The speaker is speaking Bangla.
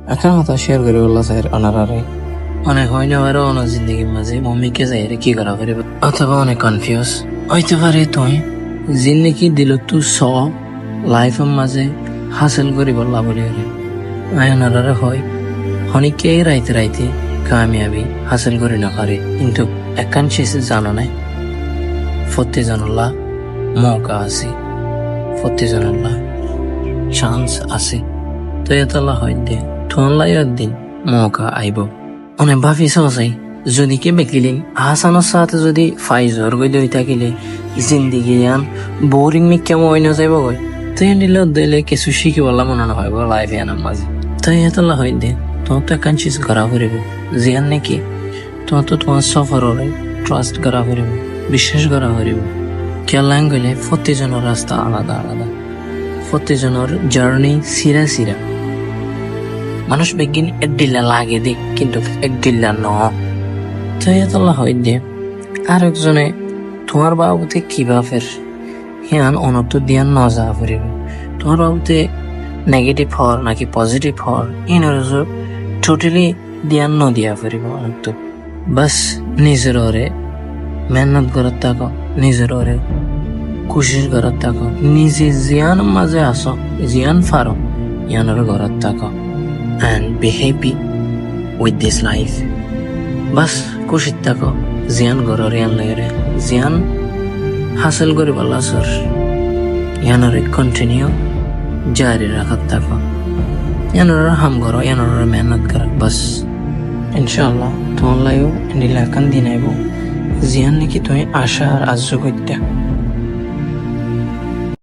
একটা কথা শেয়ার করে বললা স্যার অনারারে অনেক হয় না আরো অনেক জিন্দগির মাঝে মম্মিকে যাই কি করা পারে অথবা অনেক কনফিউজ হইতে পারে তুই জিন্দগি দিল তুই স লাইফের মাঝে হাসিল করি বললা বলি আয় অনারারে হয় অনেকে রাইতে রাইতে কামিয়াবি হাসিল করে না পারে কিন্তু একান শেষে জানো না ফতে জানল্লা মৌকা আছে ফতে জানল্লা চান্স আছে তো এতলা হয় দে থনলাই একদিন মৌকা আইব অনেক ভাবি চাই যদি কে বেকিলেন হাসানোর সাথে যদি ফাইজর গই দই থাকিলে জিন্দিগি আন বোরিং মি কেমন হই না যাইব গই তো নিলে দিলে কিছু শিখি বললাম মনে না হয় লাইফে আনার মাঝে তো এতলা হয় দে তোমার তো একান চিজ করা করিব জিয়ান নাকি তোমার তো তোমার সফর হলে ট্রাস্ট করা করিব বিশ্বাস করা করিব কেলাং গেলে প্রতিজনের রাস্তা আলাদা আলাদা প্রতিজনের জার্নি সিরা সিরা মানুষ বেগিন এক ডিল্লা লাগে দেখ কিন্তু এক ডিল্লা ন তাই এতলা হয় দে আর একজনে তোমার বাবুতে কিবা ফের হিয়ান অনত দিয়ান ন যা ফুরিব তোমার বাবুতে নেগেটিভ হর নাকি পজিটিভ হর ইনর টোটালি দিয়ান ন দিয়া ফুরিব অনত বাস নিজের ওরে মেহনত করার থাকো নিজের ওরে কোশিশ করার থাকো নিজে জিয়ান মাঝে আসো জিয়ান ফারো ইয়ানোর ঘরাত থাকো and be happy with this life বাস খুশি থাকো জিয়ান ঘরের ইয়ান লাগে জিয়ান হাসিল করে বলা সর ইয়ানোর কন্টিনিউ জারি রাখার থাকো ইয়ানোর হাম করো ইয়ানোর মেহনত কর বাস ইনশাআল্লাহ তোমার লাইও এন্ডিলা কান দিন আইব জিয়ান নাকি তুমি আশা আর আজ করতে